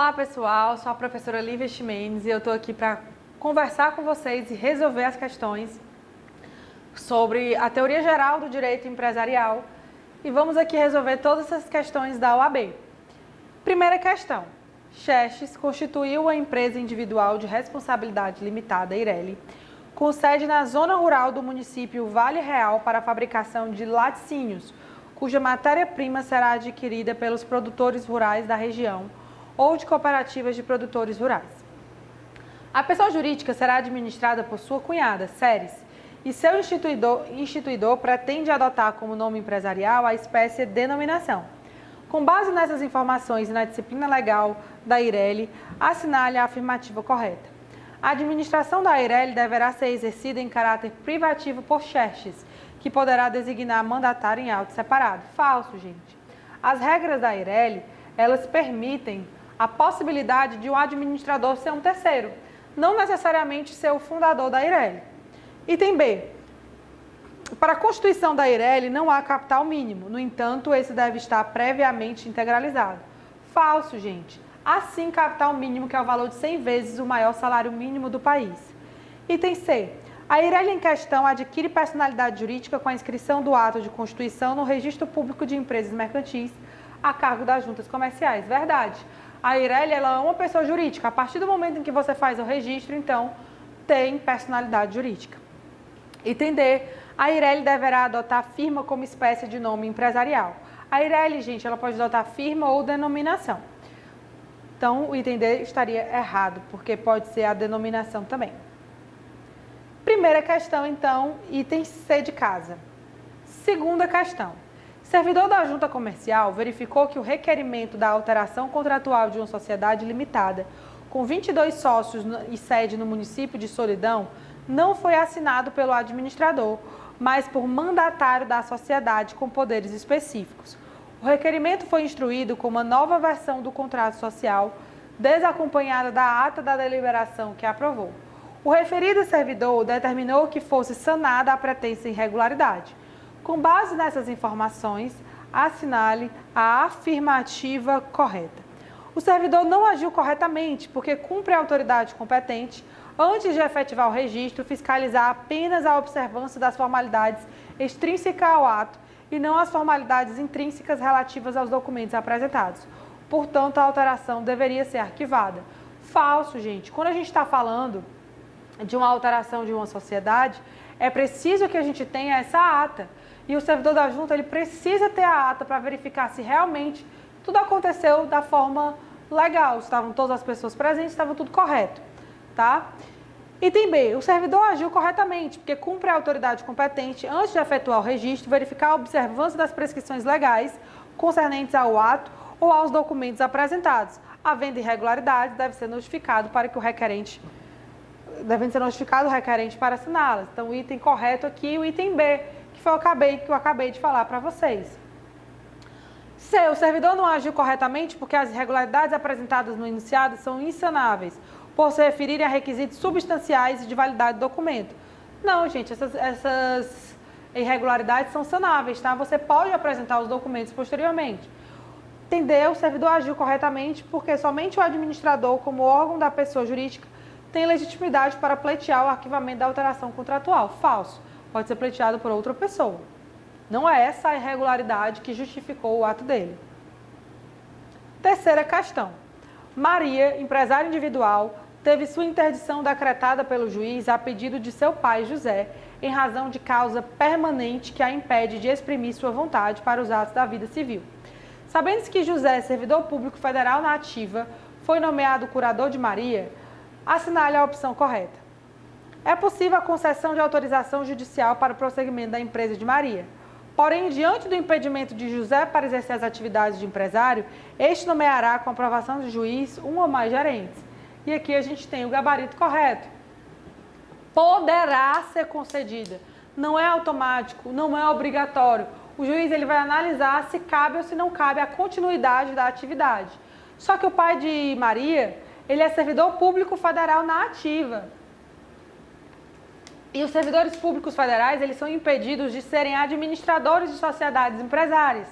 Olá pessoal, sou a professora Lívia Ximenes e eu estou aqui para conversar com vocês e resolver as questões sobre a teoria geral do direito empresarial e vamos aqui resolver todas essas questões da OAB. Primeira questão, Xerxes constituiu a empresa individual de responsabilidade limitada, Eireli, com sede na zona rural do município Vale Real para a fabricação de laticínios, cuja matéria-prima será adquirida pelos produtores rurais da região ou de cooperativas de produtores rurais. A pessoa jurídica será administrada por sua cunhada, Ceres, e seu instituidor pretende adotar como nome empresarial a espécie denominação. Com base nessas informações e na disciplina legal da Eireli, assinale a afirmativa correta. A administração da Eireli deverá ser exercida em caráter privativo por Xerxes, que poderá designar mandatário em auto separado. Falso, gente. As regras da Eireli, elas permitem a possibilidade de um administrador ser um terceiro, não necessariamente ser o fundador da Eireli. Item B. Para a constituição da Eireli não há capital mínimo, no entanto, esse deve estar previamente integralizado. Falso, gente. Há sim capital mínimo, que é o valor de 100 vezes o maior salário mínimo do país. Item C. A Eireli em questão adquire personalidade jurídica com a inscrição do ato de constituição no Registro Público de Empresas Mercantis a cargo das juntas comerciais. Verdade. A Eireli, ela é uma pessoa jurídica. A partir do momento em que você faz o registro, então, tem personalidade jurídica. Item D. A Eireli deverá adotar firma como espécie de nome empresarial. A Eireli, gente, ela pode adotar firma ou denominação. Então, o item D estaria errado, porque pode ser a denominação também. Primeira questão, então, item C de casa. Segunda questão. Servidor da junta comercial verificou que o requerimento da alteração contratual de uma sociedade limitada com 22 sócios e sede no município de Solidão não foi assinado pelo administrador, mas por mandatário da sociedade com poderes específicos. O requerimento foi instruído com uma nova versão do contrato social, desacompanhada da ata da deliberação que aprovou. O referido servidor determinou que fosse sanada a pretensa irregularidade. Com base nessas informações, assinale a afirmativa correta. O servidor não agiu corretamente porque cumpre a autoridade competente, antes de efetivar o registro, fiscalizar apenas a observância das formalidades extrínsecas ao ato e não as formalidades intrínsecas relativas aos documentos apresentados. Portanto, a alteração deveria ser arquivada. Falso, gente. Quando a gente está falando de uma alteração de uma sociedade, é preciso que a gente tenha essa ata. E o servidor da junta, ele precisa ter a ata para verificar se realmente tudo aconteceu da forma legal. Estavam todas as pessoas presentes, estava tudo correto, tá? Item B. O servidor agiu corretamente, porque cumpre a autoridade competente, antes de efetuar o registro, verificar a observância das prescrições legais concernentes ao ato ou aos documentos apresentados. Havendo irregularidades, deve ser notificado para que o requerente para assiná-las. Então, o item correto aqui, o item B, que foi o que eu acabei de falar para vocês. C. O servidor não agiu corretamente porque as irregularidades apresentadas no enunciado são insanáveis, por se referirem a requisitos substanciais e de validade do documento. Não, gente, essas irregularidades são sanáveis, tá? Você pode apresentar os documentos posteriormente. Entendeu? O servidor agiu corretamente porque somente o administrador, como órgão da pessoa jurídica, tem legitimidade para pleitear o arquivamento da alteração contratual. Falso. Pode ser pleiteado por outra pessoa. Não é essa a irregularidade que justificou o ato dele. Terceira questão. Maria, empresária individual, teve sua interdição decretada pelo juiz a pedido de seu pai, José, em razão de causa permanente que a impede de exprimir sua vontade para os atos da vida civil. Sabendo-se que José, servidor público federal na ativa, foi nomeado curador de Maria, assinale a opção correta. É possível a concessão de autorização judicial para o prosseguimento da empresa de Maria. Porém, diante do impedimento de José para exercer as atividades de empresário, este nomeará, com aprovação do juiz, um ou mais gerentes. E aqui a gente tem o gabarito correto. Poderá ser concedida. Não é automático, não é obrigatório. O juiz ele vai analisar se cabe ou se não cabe a continuidade da atividade. Só que o pai de Maria, ele é servidor público federal na ativa. E os servidores públicos federais, eles são impedidos de serem administradores de sociedades empresárias.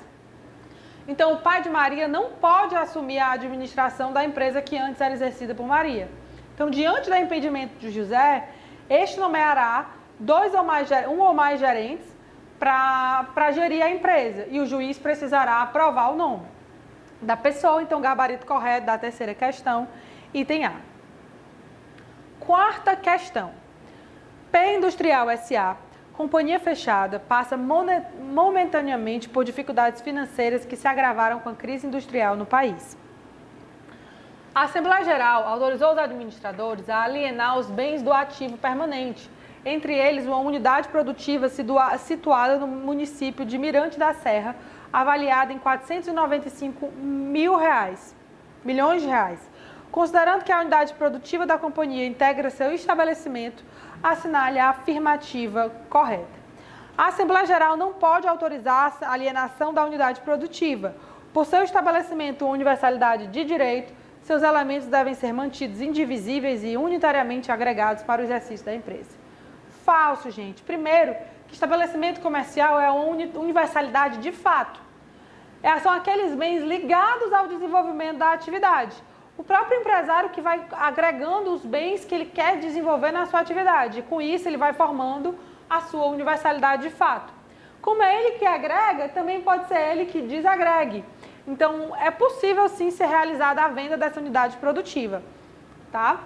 Então, o pai de Maria não pode assumir a administração da empresa que antes era exercida por Maria. Então, diante do impedimento de José, este nomeará um ou mais gerentes para gerir a empresa. E o juiz precisará aprovar o nome da pessoa. Então, gabarito correto da terceira questão, item A. Quarta questão. P Industrial S.A., companhia fechada, passa momentaneamente por dificuldades financeiras que se agravaram com a crise industrial no país. A Assembleia Geral autorizou os administradores a alienar os bens do ativo permanente, entre eles uma unidade produtiva situada no município de Mirante da Serra, avaliada em R$ 495 milhões de reais. Considerando que a unidade produtiva da companhia integra seu estabelecimento, assinale a afirmativa correta. A Assembleia Geral não pode autorizar a alienação da unidade produtiva. Por seu estabelecimento ou universalidade de direito, seus elementos devem ser mantidos indivisíveis e unitariamente agregados para o exercício da empresa. Falso, gente. Primeiro, que estabelecimento comercial é uma universalidade de fato. São aqueles bens ligados ao desenvolvimento da atividade. O próprio empresário que vai agregando os bens que ele quer desenvolver na sua atividade. E com isso, ele vai formando a sua universalidade de fato. Como é ele que agrega, também pode ser ele que desagregue. Então, é possível sim ser realizada a venda dessa unidade produtiva. Tá?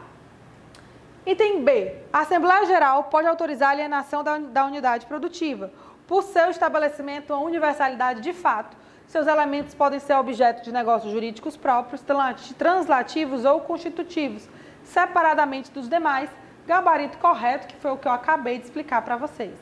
Item B. A Assembleia Geral pode autorizar a alienação da unidade produtiva. Por seu estabelecimento ou universalidade de fato, seus elementos podem ser objeto de negócios jurídicos próprios, translativos ou constitutivos, separadamente dos demais, gabarito correto, que foi o que eu acabei de explicar para vocês.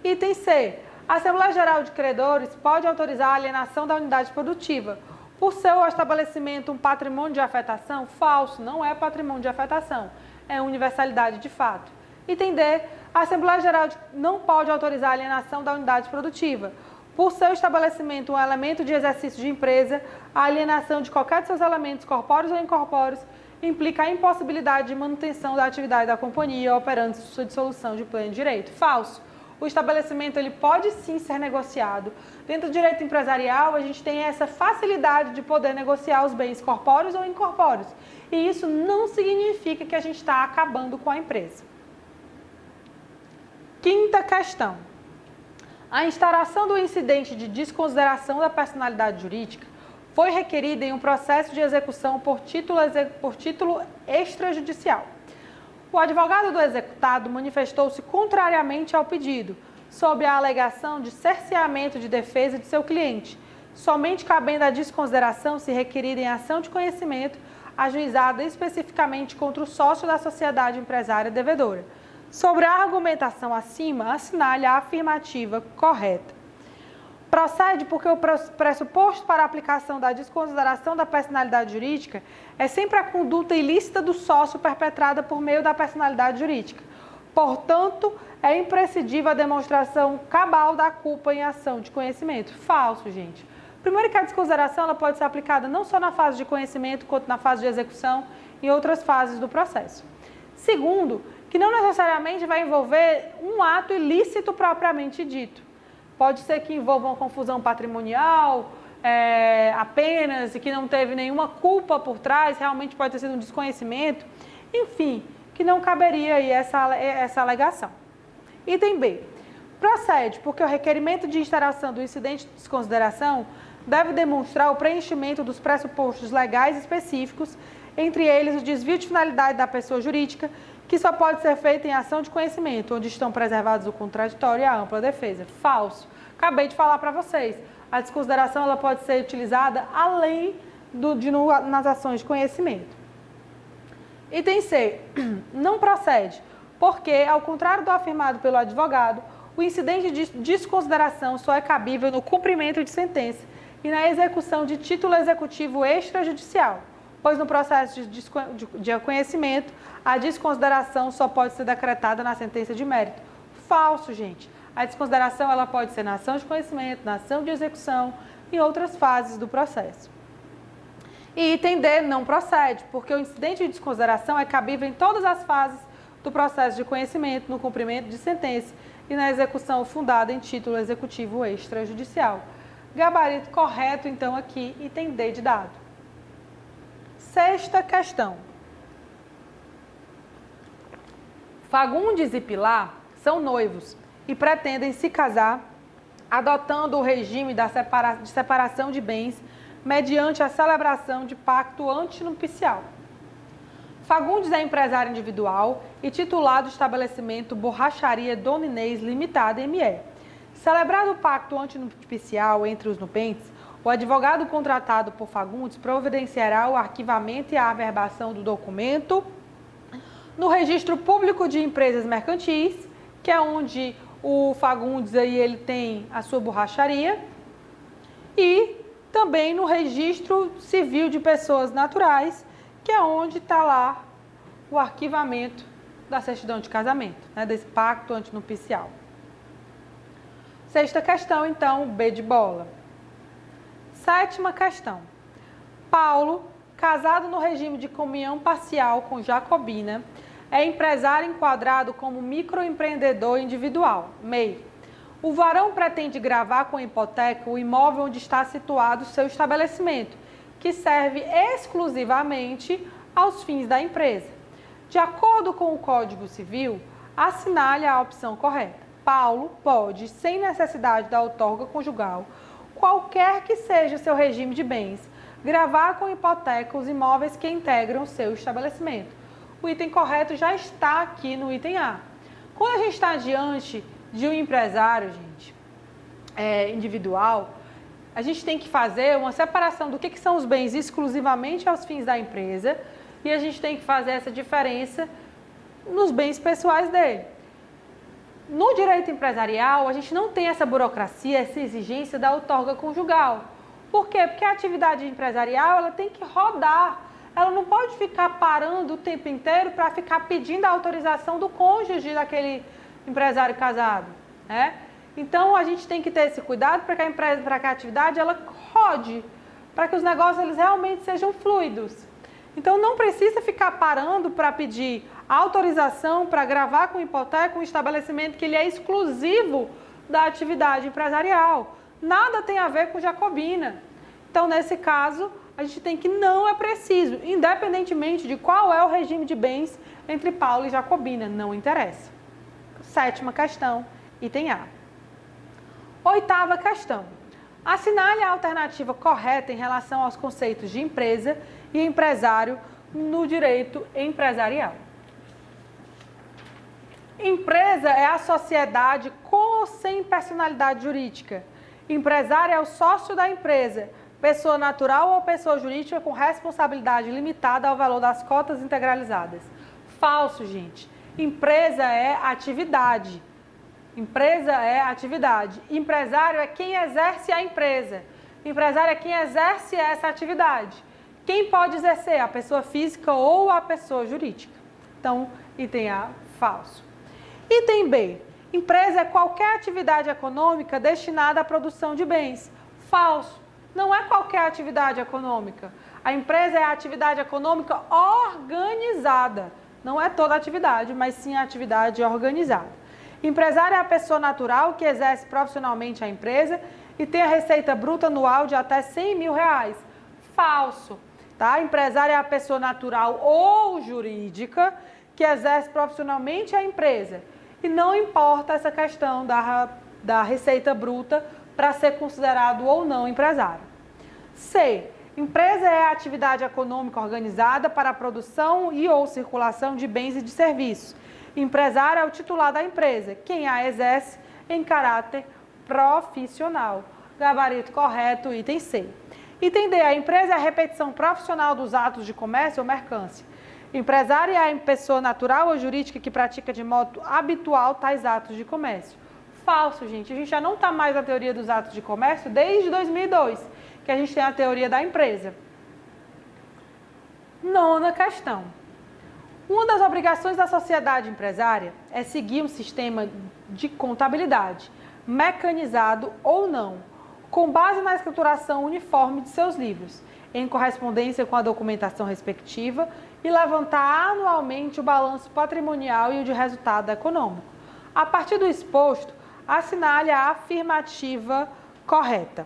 Item C. A Assembleia Geral de Credores pode autorizar a alienação da unidade produtiva. Por seu estabelecimento um patrimônio de afetação, falso, não é patrimônio de afetação, é universalidade de fato. Item D. A Assembleia Geral não pode autorizar a alienação da unidade produtiva. Por seu estabelecimento um elemento de exercício de empresa, a alienação de qualquer de seus elementos, corpóreos ou incorpóreos, implica a impossibilidade de manutenção da atividade da companhia operando sua dissolução de pleno direito. Falso. O estabelecimento ele pode sim ser negociado. Dentro do direito empresarial, a gente tem essa facilidade de poder negociar os bens corpóreos ou incorpóreos. E isso não significa que a gente está acabando com a empresa. Quinta questão. A instauração do incidente de desconsideração da personalidade jurídica foi requerida em um processo de execução por título extrajudicial. O advogado do executado manifestou-se contrariamente ao pedido, sob a alegação de cerceamento de defesa de seu cliente, somente cabendo a desconsideração se requerida em ação de conhecimento ajuizada especificamente contra o sócio da sociedade empresária devedora. Sobre a argumentação acima, assinale a afirmativa correta. Procede porque o pressuposto para a aplicação da desconsideração da personalidade jurídica é sempre a conduta ilícita do sócio perpetrada por meio da personalidade jurídica. Portanto, é imprescindível a demonstração cabal da culpa em ação de conhecimento. Falso, gente. Primeiro que a desconsideração ela pode ser aplicada não só na fase de conhecimento, quanto na fase de execução e outras fases do processo. Segundo, que não necessariamente vai envolver um ato ilícito propriamente dito. Pode ser que envolva uma confusão patrimonial apenas e que não teve nenhuma culpa por trás, realmente pode ter sido um desconhecimento, enfim, que não caberia aí essa alegação. Item B. Procede porque o requerimento de instauração do incidente de desconsideração deve demonstrar o preenchimento dos pressupostos legais específicos, entre eles o desvio de finalidade da pessoa jurídica, que só pode ser feita em ação de conhecimento, onde estão preservados o contraditório e a ampla defesa. Falso. Acabei de falar para vocês. A desconsideração ela pode ser utilizada além nas ações de conhecimento. Item C. Não procede, porque, ao contrário do afirmado pelo advogado, o incidente de desconsideração só é cabível no cumprimento de sentença e na execução de título executivo extrajudicial, pois no processo de conhecimento, a desconsideração só pode ser decretada na sentença de mérito. Falso, gente. A desconsideração ela pode ser na ação de conhecimento, na ação de execução e outras fases do processo. E item D não procede, porque o incidente de desconsideração é cabível em todas as fases do processo de conhecimento, no cumprimento de sentença e na execução fundada em título executivo extrajudicial. Gabarito correto, então, aqui, item D de dado. Sexta questão. Fagundes e Pilar são noivos e pretendem se casar adotando o regime de separação de bens mediante a celebração de pacto antinupcial. Fagundes é empresário individual e titular do estabelecimento Borracharia Dona Inês Limitada, ME. Celebrado o pacto antinupcial entre os nupentes, o advogado contratado por Fagundes providenciará o arquivamento e a averbação do documento no Registro Público de Empresas Mercantis, que é onde o Fagundes aí, ele tem a sua borracharia, e também no Registro Civil de Pessoas Naturais, que é onde está lá o arquivamento da certidão de casamento, né, desse pacto antinupcial. Sexta questão, então, B de bola. Sétima questão. Paulo, casado no regime de comunhão parcial com Jacobina, é empresário enquadrado como microempreendedor individual, MEI. O varão pretende gravar com hipoteca o imóvel onde está situado seu estabelecimento, que serve exclusivamente aos fins da empresa. De acordo com o Código Civil, assinale a opção correta. Paulo pode, sem necessidade da outorga conjugal, qualquer que seja seu regime de bens, gravar com hipoteca os imóveis que integram seu estabelecimento. O item correto já está aqui no item A. Quando a gente está diante de um empresário, gente, individual, a gente tem que fazer uma separação do que são os bens exclusivamente aos fins da empresa e a gente tem que fazer essa diferença nos bens pessoais dele. No direito empresarial, a gente não tem essa burocracia, essa exigência da outorga conjugal. Por quê? Porque a atividade empresarial ela tem que rodar. Ela não pode ficar parando o tempo inteiro para ficar pedindo a autorização do cônjuge daquele empresário casado, né? Então, a gente tem que ter esse cuidado para que a atividade ela rode, para que os negócios eles realmente sejam fluidos. Então, não precisa ficar parando para pedir autorização para gravar com hipoteca um estabelecimento que ele é exclusivo da atividade empresarial. Nada tem a ver com Jacobina. Então, nesse caso, a gente tem que não é preciso, independentemente de qual é o regime de bens entre Paulo e Jacobina, não interessa. Sétima questão, item A. Oitava questão. Assinale a alternativa correta em relação aos conceitos de empresa e empresário no direito empresarial. Empresa é a sociedade com ou sem personalidade jurídica. Empresário é o sócio da empresa, pessoa natural ou pessoa jurídica com responsabilidade limitada ao valor das cotas integralizadas. Falso, gente. Empresa é atividade. Empresa é atividade. Empresário é quem exerce a empresa. Empresário é quem exerce essa atividade. Quem pode exercer? A pessoa física ou a pessoa jurídica. Então, item A, falso. Item B. Empresa é qualquer atividade econômica destinada à produção de bens. Falso. Não é qualquer atividade econômica. A empresa é a atividade econômica organizada. Não é toda atividade, mas sim a atividade organizada. Empresário é a pessoa natural que exerce profissionalmente a empresa e tem a receita bruta anual de até R$100 mil. Falso. Tá? Empresário é a pessoa natural ou jurídica que exerce profissionalmente a empresa. E não importa essa questão da receita bruta para ser considerado ou não empresário. C. Empresa é a atividade econômica organizada para a produção e ou circulação de bens e de serviços. Empresário é o titular da empresa, quem a exerce em caráter profissional. Gabarito correto, item C. Item D. A empresa é a repetição profissional dos atos de comércio ou mercância. Empresário é a pessoa natural ou jurídica que pratica de modo habitual tais atos de comércio. Falso, gente. A gente já não está mais na teoria dos atos de comércio desde 2002, que a gente tem a teoria da empresa. Nona questão. Uma das obrigações da sociedade empresária é seguir um sistema de contabilidade, mecanizado ou não, com base na escrituração uniforme de seus livros, em correspondência com a documentação respectiva e levantar anualmente o balanço patrimonial e o de resultado econômico. A partir do exposto, assinale a afirmativa correta.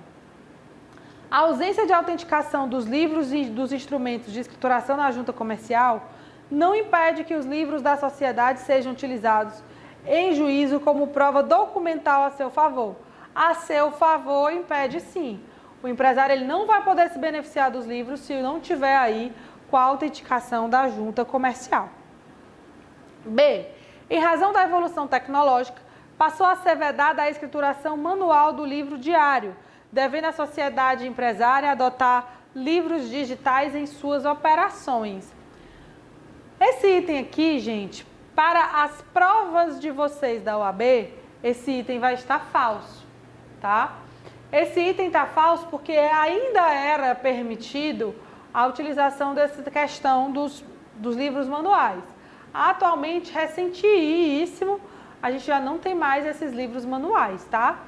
A ausência de autenticação dos livros e dos instrumentos de escrituração na junta comercial não impede que os livros da sociedade sejam utilizados em juízo como prova documental a seu favor. A seu favor impede sim. O empresário ele não vai poder se beneficiar dos livros se não tiver aí com a autenticação da junta comercial. B. Em razão da evolução tecnológica, passou a ser vedada a escrituração manual do livro diário, devendo a sociedade empresária adotar livros digitais em suas operações. Esse item aqui, gente, para as provas de vocês da OAB, esse item vai estar falso, tá? Esse item está falso porque ainda era permitido a utilização dessa questão dos livros manuais. Atualmente, recentíssimo, a gente já não tem mais esses livros manuais, tá?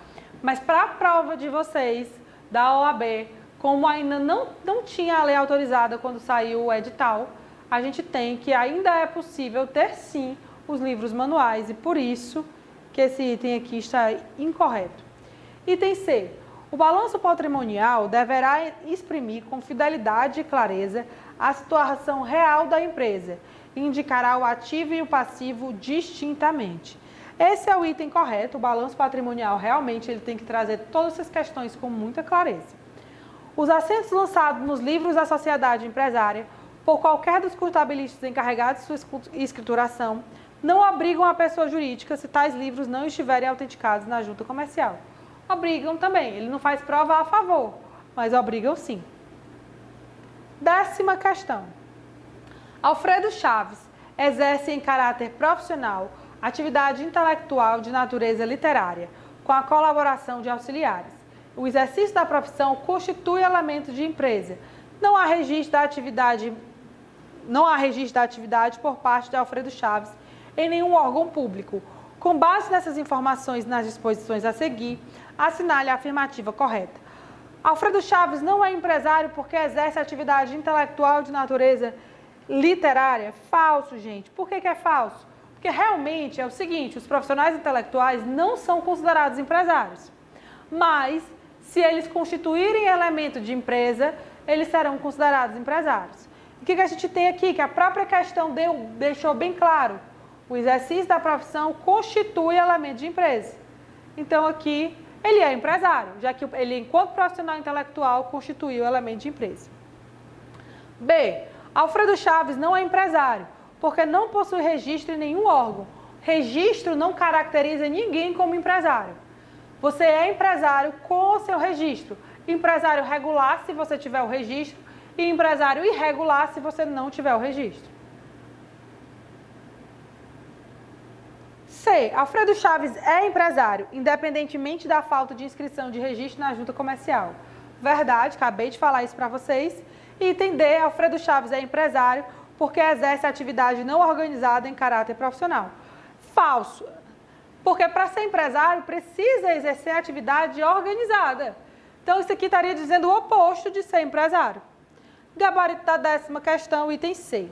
Mas para a prova de vocês da OAB, como ainda não tinha a lei autorizada quando saiu o edital, a gente tem que ainda é possível ter sim os livros manuais e por isso que esse item aqui está incorreto. Item C. O balanço patrimonial deverá exprimir com fidelidade e clareza a situação real da empresa e indicará o ativo e o passivo distintamente. Esse é o item correto, o balanço patrimonial realmente ele tem que trazer todas essas questões com muita clareza. Os assentos lançados nos livros da sociedade empresária por qualquer dos contabilistas encarregados de sua escrituração não obrigam a pessoa jurídica se tais livros não estiverem autenticados na junta comercial. Obrigam também, ele não faz prova a favor, mas obrigam sim. 10ª questão. Alfredo Chaves exerce em caráter profissional atividade intelectual de natureza literária, com a colaboração de auxiliares. O exercício da profissão constitui elemento de empresa. Não há registro da atividade por parte de Alfredo Chaves em nenhum órgão público. Com base nessas informações nas disposições a seguir, assinale a afirmativa correta. Alfredo Chaves não é empresário porque exerce atividade intelectual de natureza literária? Falso, gente. Por que é falso? Porque realmente é o seguinte, os profissionais intelectuais não são considerados empresários. Mas, se eles constituírem elemento de empresa, eles serão considerados empresários. O que a gente tem aqui? Que a própria questão deixou bem claro. O exercício da profissão constitui elemento de empresa. Então, aqui, ele é empresário, já que ele, enquanto profissional intelectual, constituiu elemento de empresa. B. Alfredo Chaves não é empresário, porque não possui registro em nenhum órgão. Registro não caracteriza ninguém como empresário. Você é empresário com o seu registro. Empresário regular, se você tiver o registro, e empresário irregular, se você não tiver o registro. C. Alfredo Chaves é empresário, independentemente da falta de inscrição de registro na junta comercial. Verdade, acabei de falar isso para vocês. Item D. Alfredo Chaves é empresário porque exerce atividade não organizada em caráter profissional. Falso, porque para ser empresário precisa exercer atividade organizada. Então, isso aqui estaria dizendo o oposto de ser empresário. Gabarito da 10ª questão, item C.